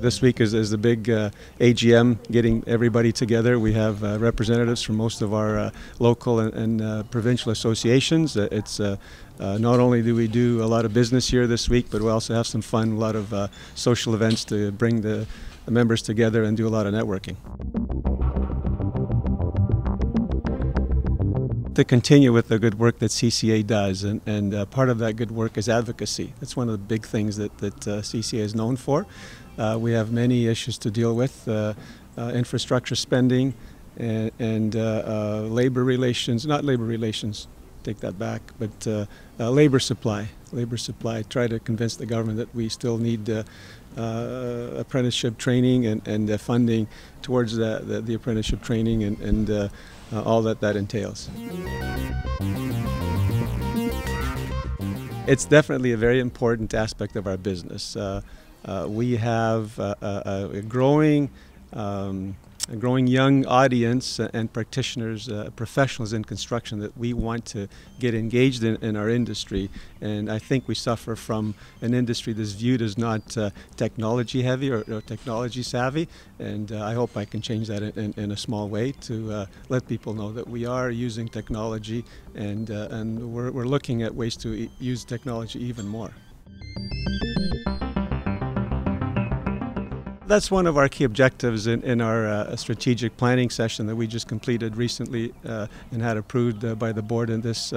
This week is the big AGM, getting everybody together. We have representatives from most of our local and provincial associations. It's not only do we do a lot of business here this week, but we also have some fun, a lot of social events to bring the members together and do a lot of networking. To continue with the good work that CCA does, and part of that good work is advocacy. That's one of the big things that CCA is known for. We have many issues to deal with, infrastructure spending and labor relations, not labor relations, take that back, but labor supply. Try to convince the government that we still need apprenticeship training and funding towards the apprenticeship training and all that entails. It's definitely a very important aspect of our business. We have a growing young audience and practitioners, professionals in construction that we want to get engaged in our industry. And I think we suffer from an industry that's viewed as not technology heavy or technology savvy. And I hope I can change that in a small way to let people know that we are using technology and we're looking at ways to use technology even more. That's one of our key objectives in our strategic planning session that we just completed recently and had approved by the board in this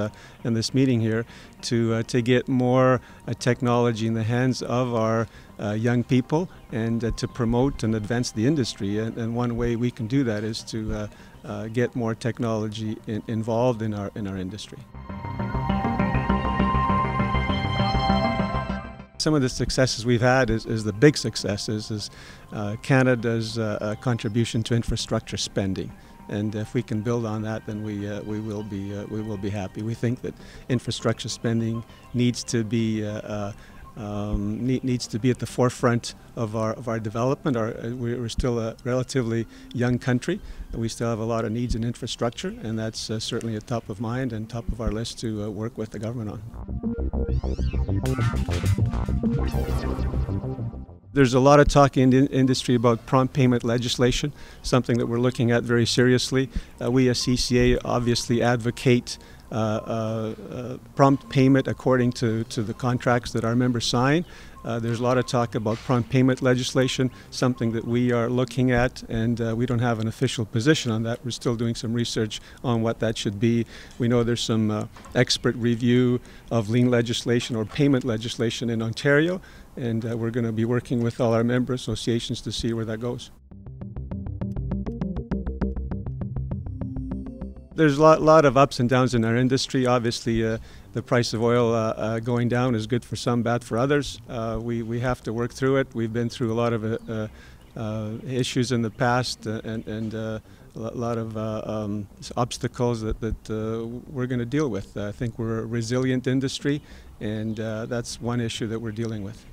meeting here, to get more technology in the hands of our young people and to promote and advance the industry. And one way we can do that is to get more technology involved in our industry. Some of the successes we've had is the big successes is Canada's contribution to infrastructure spending, and if we can build on that, then we will be happy. We think that infrastructure spending needs to be at the forefront of our development. We're still a relatively young country. We still have a lot of needs in infrastructure, and that's certainly at top of mind and top of our list to work with the government on. There's a lot of talk in the industry about prompt payment legislation, something that we're looking at very seriously. We as CCA obviously advocate prompt payment according to the contracts that our members sign. There's a lot of talk about prompt payment legislation, something that we are looking at, and we don't have an official position on that. We're still doing some research on what that should be. We know there's some expert review of lien legislation or payment legislation in Ontario, and we're going to be working with all our member associations to see where that goes. There's a lot of ups and downs in our industry. Obviously, the price of oil going down is good for some, bad for others. We have to work through it. We've been through a lot of issues in the past and a lot of obstacles that we're going to deal with. I think we're a resilient industry, and that's one issue that we're dealing with.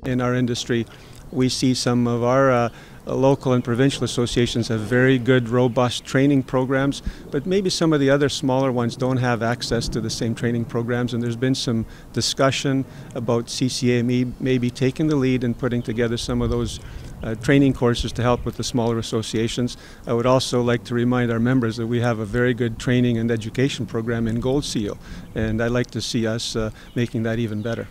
In our industry, we see some of our local and provincial associations have very good, robust training programs, but maybe some of the other smaller ones don't have access to the same training programs, and there's been some discussion about CCA maybe taking the lead and putting together some of those training courses to help with the smaller associations. I would also like to remind our members that we have a very good training and education program in Gold Seal, and I'd like to see us making that even better.